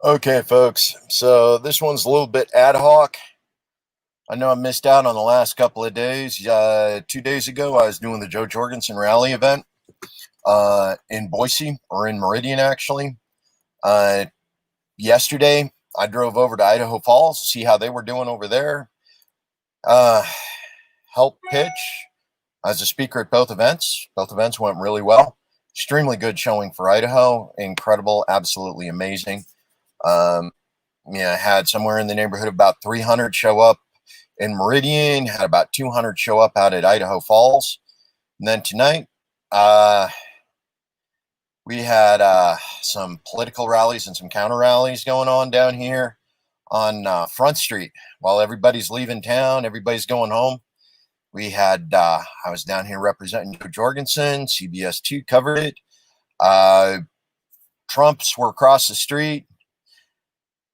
Okay, folks. So this one's a little bit ad hoc. I know I missed out on the last couple of days. 2 days ago, I was doing the Joe Jorgensen rally event in Boise, or in Meridian, actually. Uh, Yesterday, I drove over to Idaho Falls to see how they were doing over there. Uh, Helped pitch as a speaker at both events. Both events went really well. Extremely good showing for Idaho. Incredible, absolutely amazing. Um, had somewhere in the neighborhood of about 300 show up in Meridian, had about 200 show up out at Idaho Falls. And then tonight, we had some political rallies and some counter rallies going on down here on Front Street. While everybody's leaving town, everybody's going home. We had, I was down here representing Joe Jorgensen, CBS 2 covered it. Trumps were across the street.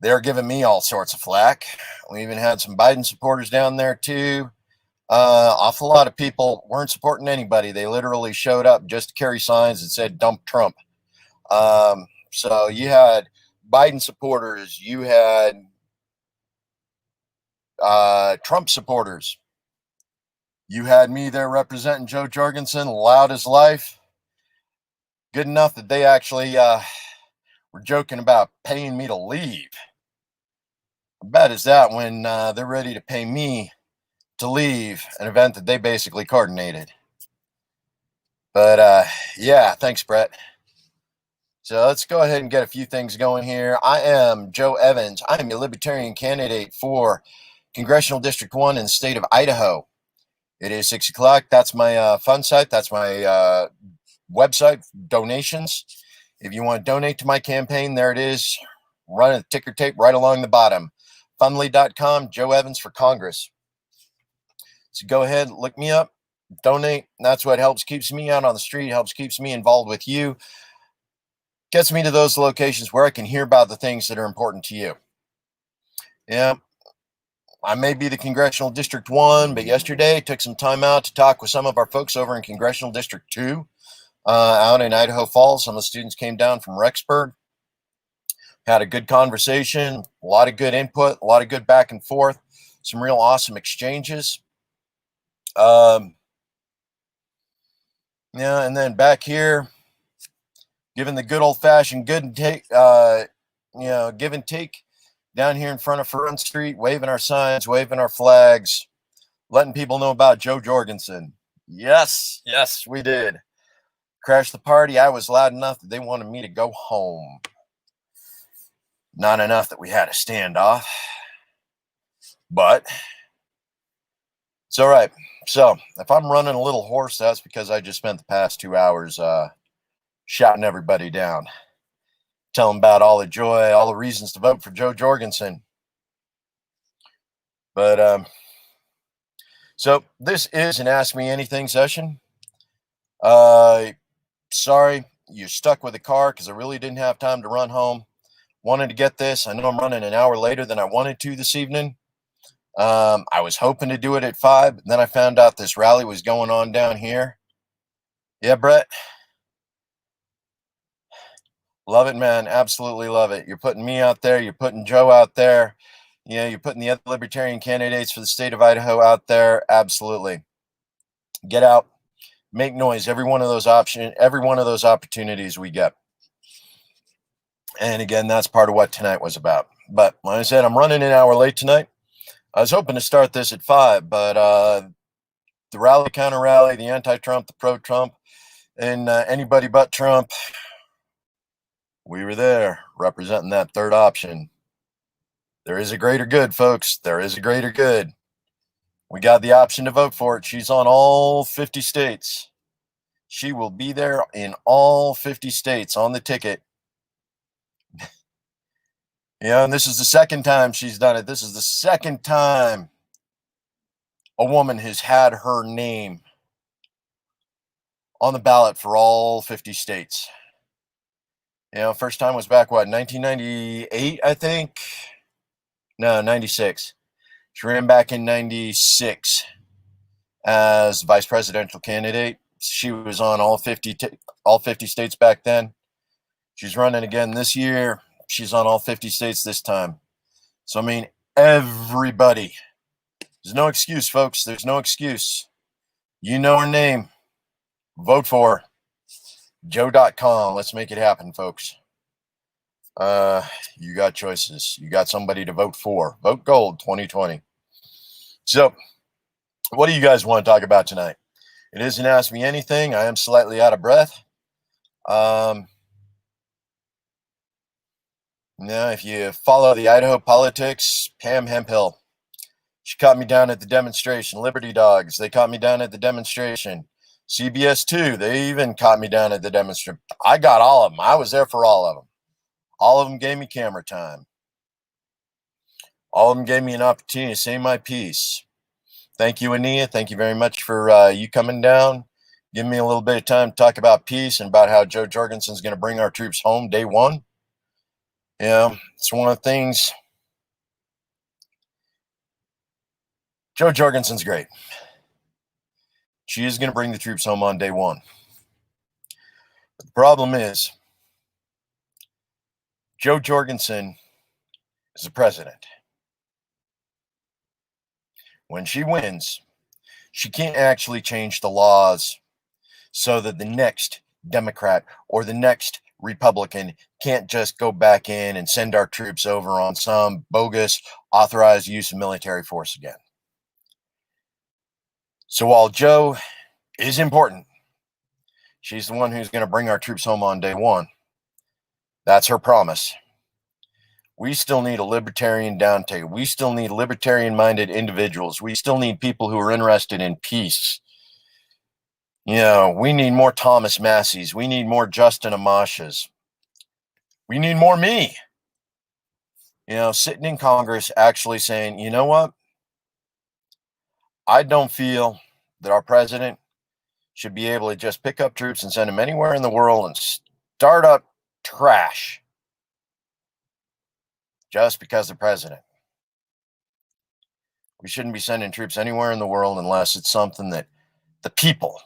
They're giving me all sorts of flack. We even had some Biden supporters down there too. Awful lot of people weren't supporting anybody. They literally showed up just to carry signs that said "Dump Trump." So you had Biden supporters, you had Trump supporters, you had me there representing Joe Jorgensen, loud as life. Good enough that they actually were joking about paying me to leave. How bad is that when they're ready to pay me to leave an event that they basically coordinated? But yeah, thanks, Brett. So let's go ahead and get a few things going here. I am Joe Evans. I am a Libertarian candidate for Congressional District 1 in the state of Idaho. It is 6 o'clock. That's my fund site. That's my website, donations. If you want to donate to my campaign, there it is. Run a ticker tape right along the bottom. Fundly.com, Joe Evans for Congress. So go ahead, look me up, donate. That's what helps keeps me out on the street, helps keeps me involved with you, gets me to those locations where I can hear about the things that are important to you. Yeah, I may be the Congressional District 1, but yesterday I took some time out to talk with some of our folks over in Congressional District 2 out in Idaho Falls. Some of the students came down from Rexburg. Had a good conversation, a lot of good input, a lot of good back and forth, some real awesome exchanges. Yeah, and then back here, giving the good old-fashioned give and take down here in front of Front Street, waving our signs, waving our flags, letting people know about Joe Jorgensen. Yes, we did. Crashed the party. I was loud enough that they wanted me to go home. Not enough that we had a standoff, but it's all right. So if I'm running a little hoarse, that's because I just spent the past 2 hours shouting everybody down, telling about all the joy, all the reasons to vote for Joe Jorgensen. But so this is an Ask Me Anything session. Sorry you're stuck with a car because I really didn't have time to run home. Wanted to get this. I know I'm running an hour later than I wanted to this evening. I was hoping to do it at 5, but then I found out this rally was going on down here. Yeah, Brett. Love it, man. Absolutely love it. You're putting me out there. You're putting Joe out there. You're putting the other Libertarian candidates for the state of Idaho out there. Absolutely. Get out, make noise. Every one of those opportunities we get. And again, that's part of what tonight was about. But like I said, I'm running an hour late tonight. I was hoping to start this at 5, but the rally, counter rally, the anti-Trump, the pro-Trump, and anybody but Trump, we were there representing that third option. There is a greater good, folks. There is a greater good. We got the option to vote for it. She's on all 50 states. She will be there in all 50 states on the ticket. And this is the second time she's done it. This is the second time a woman has had her name on the ballot for all 50 states. First time was back, 1998, I think? No, 96. She ran back in 96 as vice presidential candidate. She was on all 50 states back then. She's running again this year. she's on all 50 states this time. So, I mean, everybody. There's no excuse, folks. There's no excuse. You know her name. Vote for her. Joe.com. Let's make it happen, folks. You got choices. You got somebody to vote for. Vote Gold 2020. So, what do you guys want to talk about tonight? It isn't Ask Me Anything. I am slightly out of breath. Now, if you follow the Idaho politics, Pam Hemphill, she caught me down at the demonstration. Liberty Dogs, they caught me down at the demonstration. CBS 2, they even caught me down at the demonstration. I got all of them. I was there for all of them. All of them gave me camera time. All of them gave me an opportunity to say my piece. Thank you, Ania. Thank you very much for you coming down, giving me a little bit of time to talk about peace and about how Jo Jorgensen's going to bring our troops home day one. Yeah, it's one of the things. Jo Jorgensen's great. She is going to bring the troops home on day one. But the problem is, Jo Jorgensen is the president. When she wins, she can't actually change the laws so that the next Democrat or the next Republican can't just go back in and send our troops over on some bogus authorized use of military force again. So while Jo is important, she's the one who's going to bring our troops home on day one. That's her promise. We still need a libertarian downtake. We still need libertarian-minded individuals. We still need people who are interested in peace. You know, we need more Thomas Masseys. We need more Justin Amashas. We need more me. You know, sitting in Congress actually saying, you know what? I don't feel that our president should be able to just pick up troops and send them anywhere in the world and start up trash just because the president. We shouldn't be sending troops anywhere in the world unless it's something that the people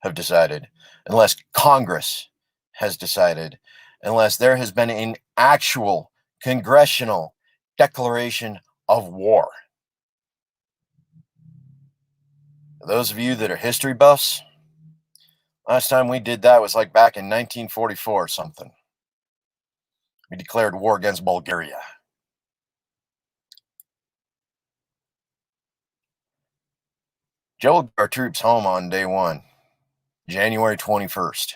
have decided, unless Congress has decided, unless there has been an actual congressional declaration of war. For those of you that are history buffs, last time we did that was like back in 1944 or something. We declared war against Bulgaria. Jo will get our troops home on day one, January 21st.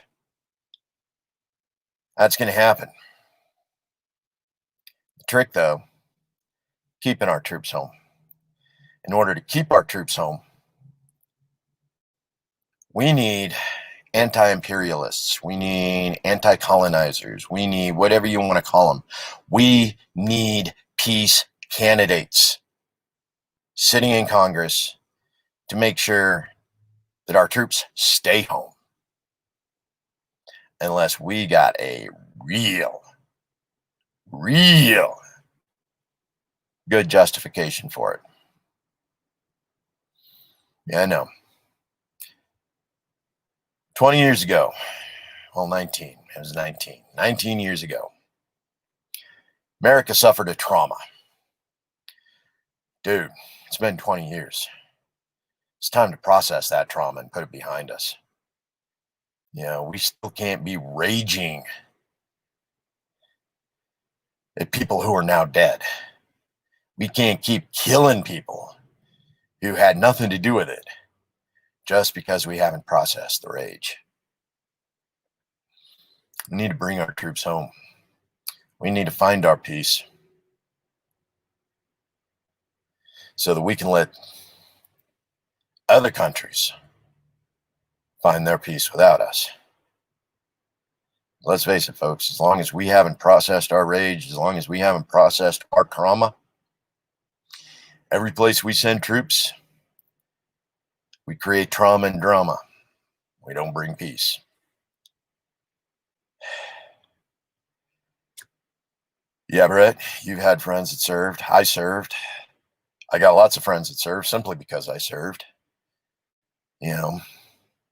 That's going to happen. The trick, though, keeping our troops home. In order to keep our troops home, we need anti-imperialists. We need anti-colonizers. We need whatever you want to call them. We need peace candidates sitting in Congress to make sure that our troops stay home. Unless we got a real good justification for it. Yeah, I know. 20 years ago, well, 19, it was 19 years ago, America suffered a trauma. Dude, it's been 20 years. It's time to process that trauma and put it behind us. You know, we still can't be raging at people who are now dead. We can't keep killing people who had nothing to do with it just because we haven't processed the rage. We need to bring our troops home. We need to find our peace so that we can let other countries find their peace without us. Let's face it, folks, as long as we haven't processed our rage, as long as we haven't processed our trauma, every place we send troops, we create trauma and drama. We don't bring peace. Yeah, Brett, you've had friends that served. I served. I got lots of friends that served simply because I served. You know,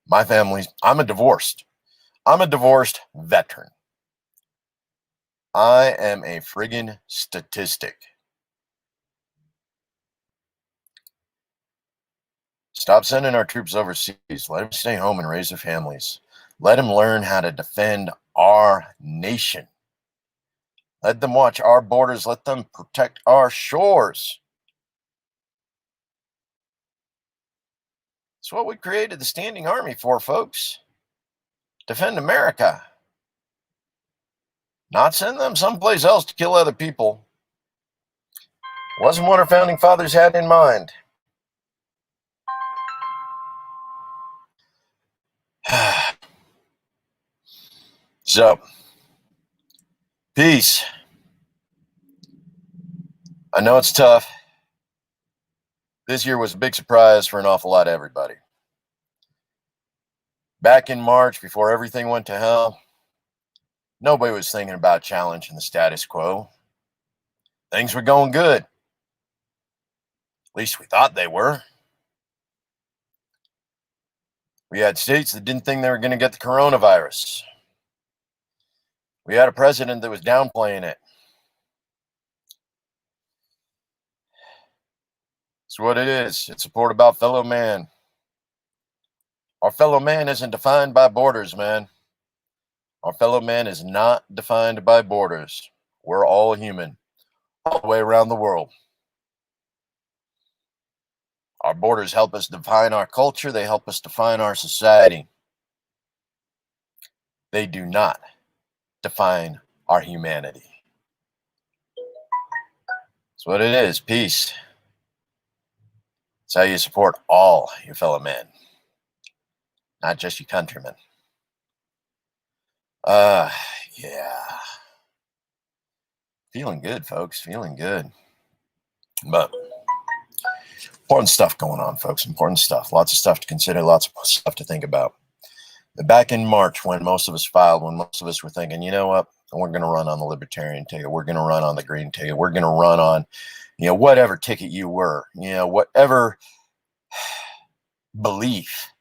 my family, I'm a divorced veteran. I am a friggin' statistic. Stop sending our troops overseas. Let them stay home and raise their families. Let them learn how to defend our nation. Let them watch our borders. Let them protect our shores. It's what we created the standing army for, folks. Defend America. Not send them someplace else to kill other people. Wasn't what our founding fathers had in mind. So, peace. I know it's tough. This year was a big surprise for an awful lot of everybody. Back in March, before everything went to hell, nobody was thinking about challenging the status quo. Things were going good. At least we thought they were. We had states that didn't think they were going to get the coronavirus. We had a president that was downplaying it. It's what it is. It's support about fellow man. Our fellow man isn't defined by borders, man. Our fellow man is not defined by borders. We're all human, all the way around the world. Our borders help us define our culture. They help us define our society. They do not define our humanity. That's what it is. Peace. It's how you support all your fellow men, not just your countrymen. Yeah. Feeling good, folks. Feeling good. But important stuff going on, folks. Important stuff. Lots of stuff to consider. Lots of stuff to think about. Back in March, when most of us filed, when most of us were thinking, you know what, we're going to run on the libertarian ticket. We're going to run on the green ticket. We're going to run on, whatever ticket you were, whatever belief,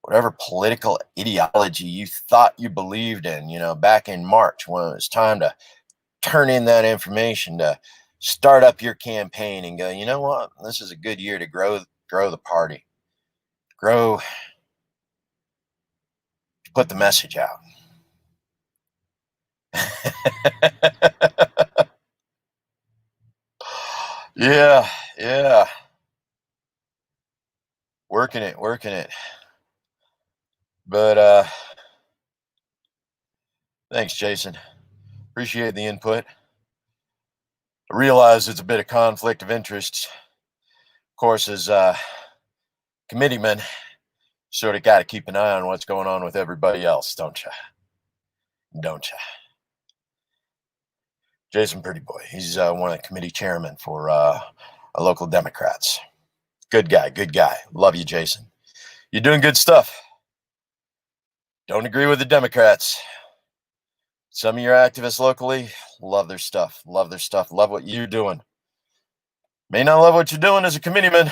whatever political ideology you thought you believed in, back in March, when it was time to turn in that information, to start up your campaign and go, you know what, this is a good year to grow the party, put the message out. Yeah. Working it. But thanks, Jason. Appreciate the input. I realize it's a bit of conflict of interest. Of course, as committeeman, sort of got to keep an eye on what's going on with everybody else, don't you? Jason Pretty Boy, he's one of the committee chairmen for our local Democrats. Good guy. Love you, Jason. You're doing good stuff. Don't agree with the Democrats. Some of your activists locally love their stuff. Love what you're doing. May not love what you're doing as a committeeman,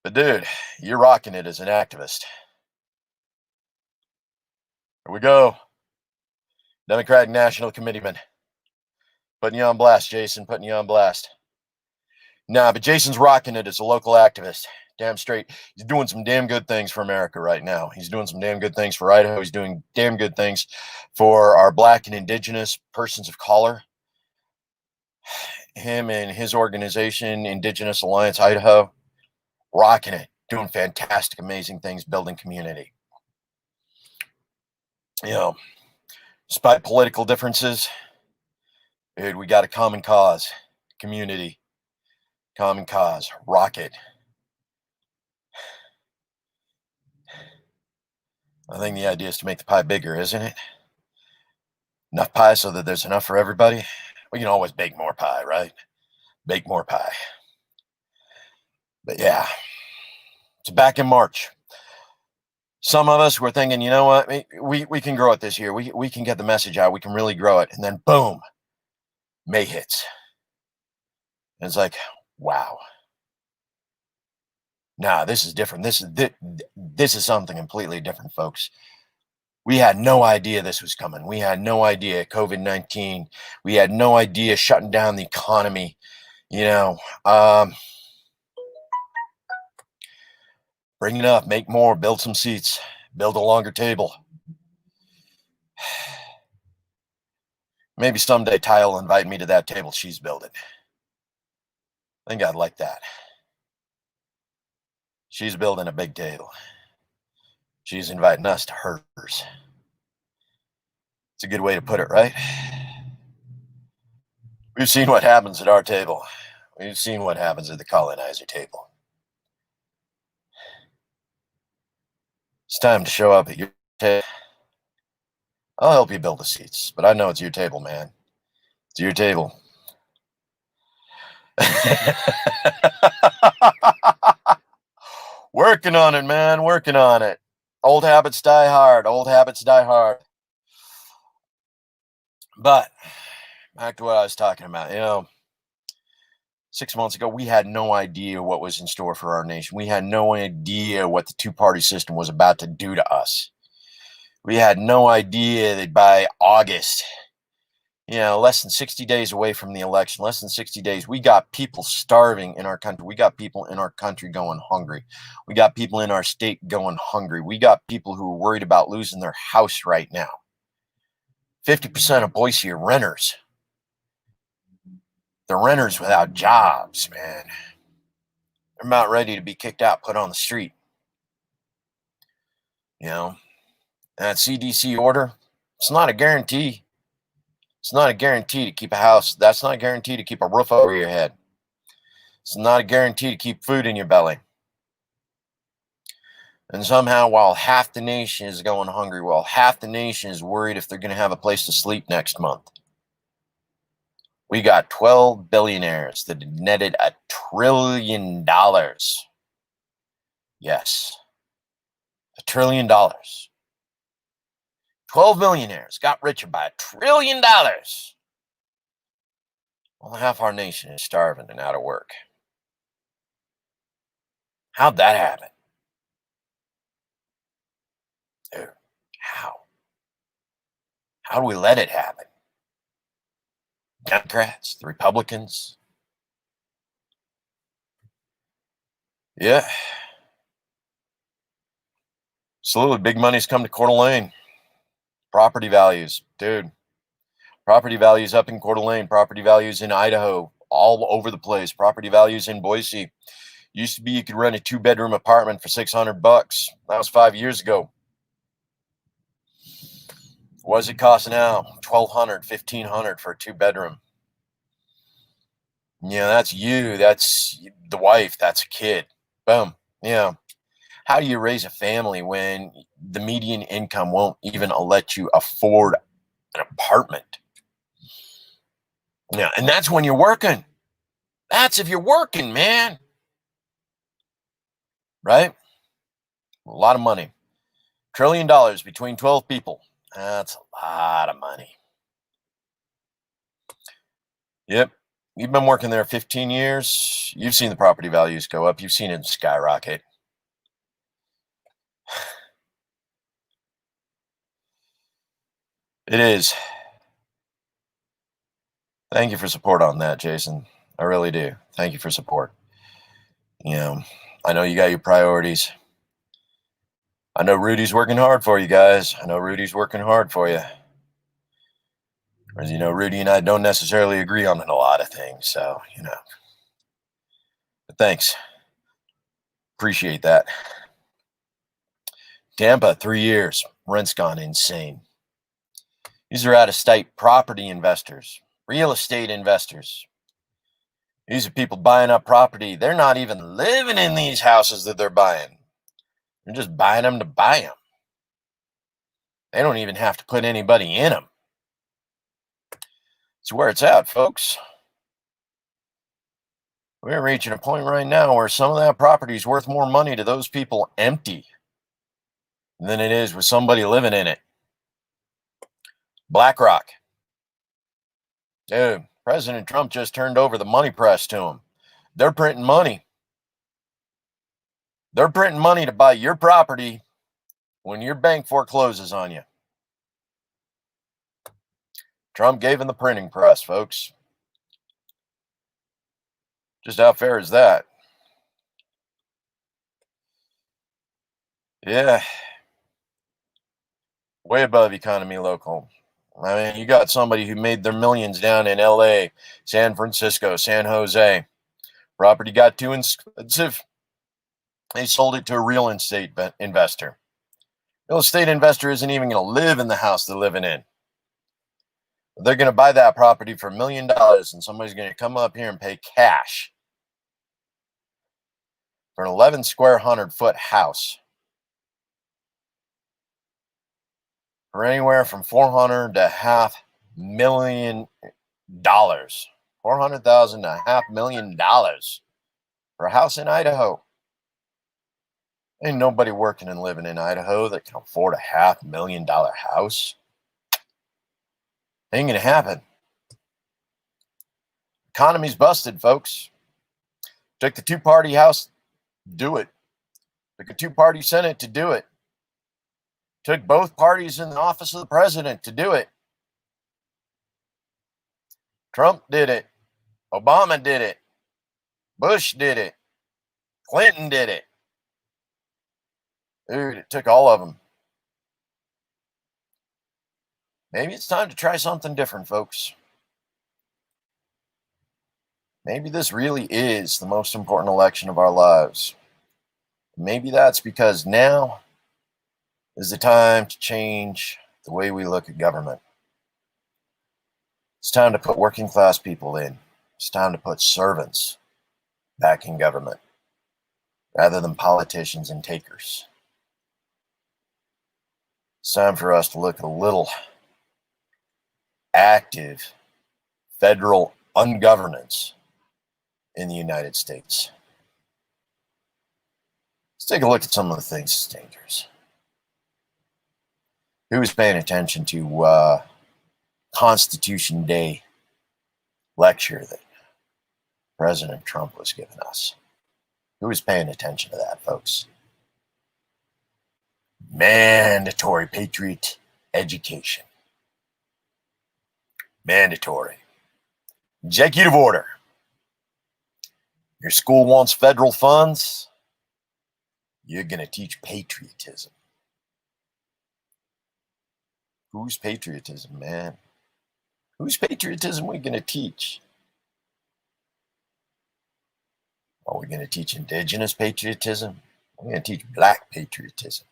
but dude, you're rocking it as an activist. Here we go. Democratic National Committeeman. Putting you on blast, Jason. Putting you on blast. Nah, but Jason's rocking it as a local activist. Damn straight. He's doing some damn good things for America right now. He's doing some damn good things for Idaho. He's doing damn good things for our Black and Indigenous persons of color. Him and his organization, Indigenous Alliance Idaho, rocking it. Doing fantastic, amazing things, building community. Despite political differences, dude, we got a common cause. Community. Common cause. Rock it. I think the idea is to make the pie bigger, isn't it? Enough pie so that there's enough for everybody. We can always bake more pie, right? Bake more pie. But yeah, it's back in March. Some of us were thinking, you know what, we can grow it this year. We can get the message out. We can really grow it. And then boom, May hits. And it's like, wow. Nah, this is different. This is something completely different, folks. We had no idea this was coming. We had no idea COVID-19. We had no idea shutting down the economy. You know, bring it up, make more, build some seats, build a longer table. Maybe someday Ty will invite me to that table she's building. I think I'd like that. She's building a big table. She's inviting us to hers. It's a good way to put it, right? We've seen what happens at our table. We've seen what happens at the colonizer table. It's time to show up at your table. I'll help you build the seats, but I know it's your table, man. It's your table. Working on it, man. Working on it. Old habits die hard. Old habits die hard. But back to what I was talking about. 6 months ago, we had no idea what was in store for our nation. We had no idea what the two-party system was about to do to us. We had no idea that by August, less than 60 days away from the election, less than 60 days, we got people starving in our country. We got people in our country going hungry. We got people in our state going hungry. We got people who are worried about losing their house right now. 50% of Boise are renters. The renters without jobs, man. They're about ready to be kicked out, put on the street. That CDC order, it's not a guarantee. It's not a guarantee to keep a house. That's not a guarantee to keep a roof over your head. It's not a guarantee to keep food in your belly. And somehow, while half the nation is going hungry, while half the nation is worried if they're going to have a place to sleep next month, we got 12 billionaires that netted $1 trillion. Yes, $1 trillion. 12 millionaires got richer by $1 trillion. Well, half our nation is starving and out of work. How'd that happen? Dude, how? How do we let it happen? Democrats, the Republicans. Yeah. Slowly, big money's come to Coeur d'Alene. Property values, dude. Property values up in Coeur d'Alene. Property values in Idaho, all over the place. Property values in Boise. Used to be you could rent a 2-bedroom apartment for $600. That was 5 years ago. What does it cost now? $1,200, $1,500 for a 2-bedroom. That's you. That's the wife. That's a kid. Boom. How do you raise a family when the median income won't even let you afford an apartment? And that's when you're working. That's if you're working, man. Right? A lot of money. $1 trillion between 12 people. That's a lot of money. Yep. You've been working there 15 years. You've seen the property values go up. You've seen it skyrocket. It is. Thank you for support on that, Jason. I really do. Thank you for support. I know you got your priorities. I know Rudy's working hard for you guys. I know Rudy's working hard for you. As you know, Rudy and I don't necessarily agree on a lot of things. So, But thanks. Appreciate that. Tampa, 3 years. Rent's gone insane. These are out-of-state property investors, real estate investors. These are people buying up property. They're not even living in these houses that they're buying. They're just buying them to buy them. They don't even have to put anybody in them. It's where it's at, folks. We're reaching a point right now where some of that property is worth more money to those people empty than it is with somebody living in it. BlackRock. Dude, President Trump just turned over the money press to him. They're printing money. They're printing money to buy your property when your bank forecloses on you. Trump gave him the printing press, folks. Just how fair is that? Yeah, way above economy local. I mean, you got somebody who made their millions down in LA, San Francisco, San Jose. Property got too expensive. They sold it to a real estate investor. Real estate investor isn't even going to live in the house they're living in. They're going to buy that property for $1 million, and somebody's going to come up here and pay cash for an 11 square 100-foot house for anywhere from $400,000 to $500,000. $400,000 to $500,000 for a house in Idaho. Ain't nobody working and living in Idaho that can afford a $500,000 house. Ain't gonna happen. Economy's busted, folks. Took the two-party House, do it. Took a two-party Senate to do it. Took both parties in the office of the president to do it. Trump did it. Obama did it. Bush did it. Clinton did it. Dude, it took all of them. Maybe it's time to try something different, folks. Maybe this really is the most important election of our lives. Maybe that's because now is the time to change the way we look at government. It's time to put working class people in. It's time to put servants back in government rather than politicians and takers. It's time for us to look at a little active federal ungovernance in the United States. Let's take a look at some of the things that's dangerous. Who was paying attention to Constitution Day lecture that President Trump was giving us? Who was paying attention to that, folks? Mandatory patriot education. Mandatory. Executive order. Your school wants federal funds. You're going to teach patriotism. Whose patriotism, man? Whose patriotism are we going to teach? Are we going to teach indigenous patriotism? We're going to teach black patriotism.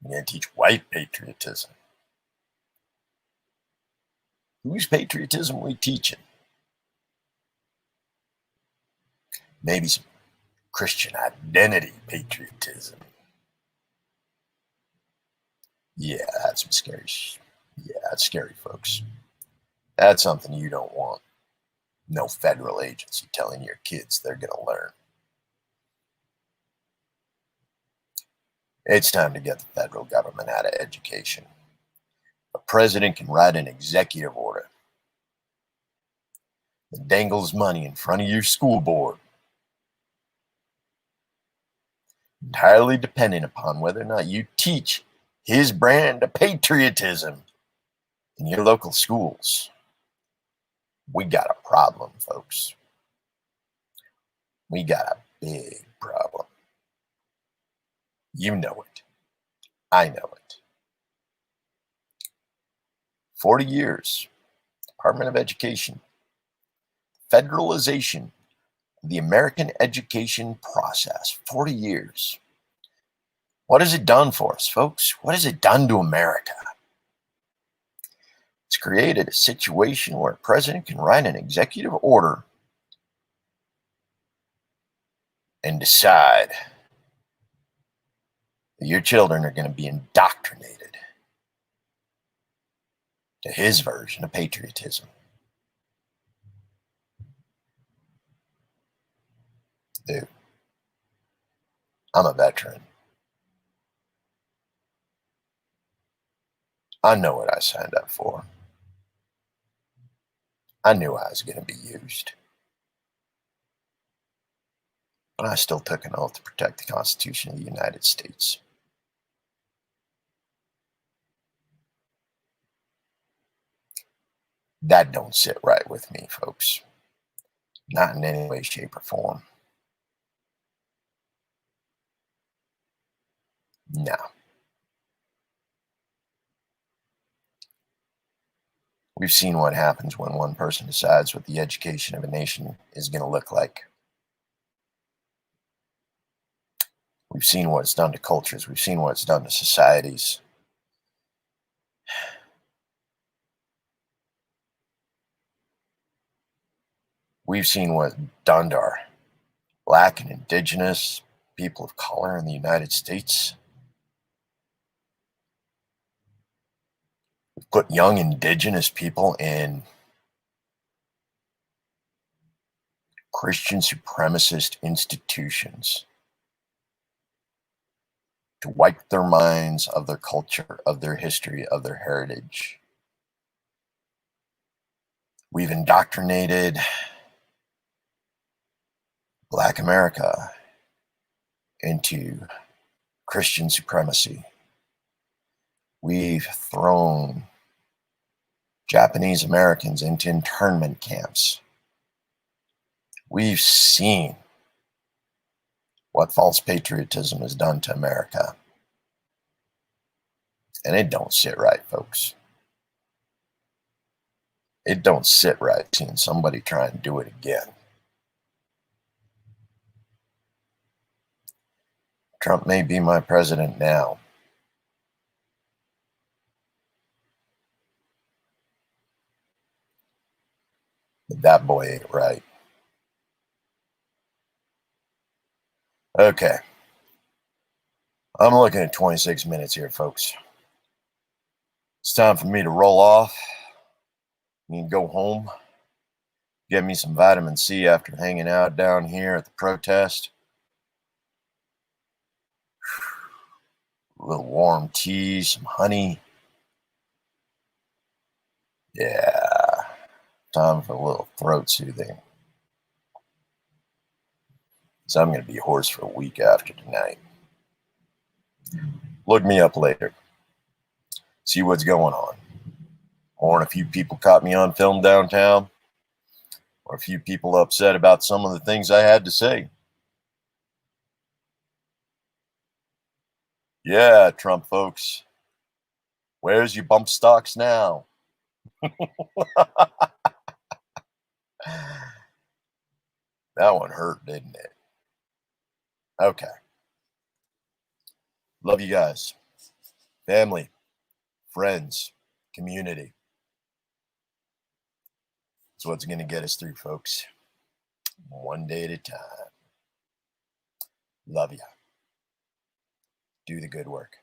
We're going to teach white patriotism. Whose patriotism are we teaching? Maybe some Christian identity patriotism. Yeah, that's some scary. Yeah, that's scary, folks. That's something you don't want. No federal agency telling your kids they're going to learn. It's time to get the federal government out of education. A president can write an executive order that dangles money in front of your school board, entirely dependent upon whether or not you teach his brand of patriotism in your local schools. We got a problem, folks. We got a big problem. You know it. I know it. 40 years, Department of Education, federalization of the American education process. 40 years. What has it done for us, folks? What has it done to America? It's created a situation where a president can write an executive order and decide that your children are going to be indoctrinated to his version of patriotism. Dude, I'm a veteran. I know what I signed up for. I knew I was going to be used. But I still took an oath to protect the Constitution of the United States. That don't sit right with me, folks. Not in any way, shape, or form. No. We've seen what happens when one person decides what the education of a nation is going to look like. We've seen what it's done to cultures. We've seen what it's done to societies. We've seen what it's done to our Black and Indigenous people of color in the United States. We've put young Indigenous people in Christian supremacist institutions to wipe their minds of their culture, of their history, of their heritage. We've indoctrinated Black America into Christian supremacy. We've thrown Japanese Americans into internment camps. We've seen what false patriotism has done to America. And it don't sit right, folks. It don't sit right seeing somebody try and do it again. Trump may be my president now, but that boy ain't right. Okay. I'm looking at 26 minutes here, folks. It's time for me to roll off. You can go home, get me some vitamin C after hanging out down here at the protest. A little warm tea, some honey. Yeah, time for a little throat soothing. So I'm going to be hoarse for a week after tonight. Look me up later. See what's going on. Or a few people caught me on film downtown. Or a few people upset about some of the things I had to say. Yeah, Trump folks. Where's your bump stocks now? That one hurt, didn't it? Okay. Love you guys. Family, friends, community. That's what's going to get us through, folks. One day at a time. Love you. Do the good work.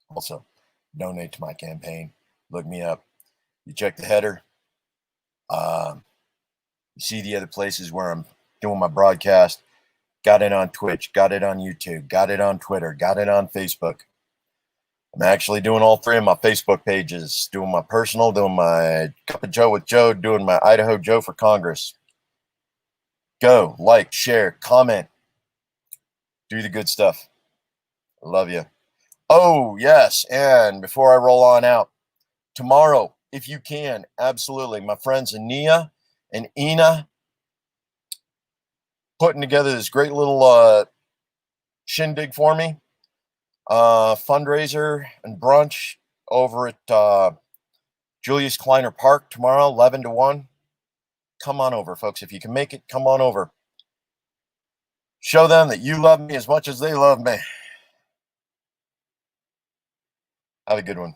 Also, donate to my campaign. Look me up. You check the header. You see the other places where I'm doing my broadcast. Got it on Twitch. Got it on YouTube. Got it on Twitter. Got it on Facebook. I'm actually doing all three of my Facebook pages. Doing my personal, doing my Cup of Joe with Joe, doing my Idaho Joe for Congress. Go, like, share, comment. Do the good stuff. I love you. Oh, yes. And before I roll on out, tomorrow, if you can, absolutely, my friends Ania and Ina putting together this great little shindig for me. Fundraiser and brunch over at Julius Kleiner Park tomorrow, 11 to 1. Come on over, folks. If you can make it, come on over. Show them that you love me as much as they love me. Have a good one.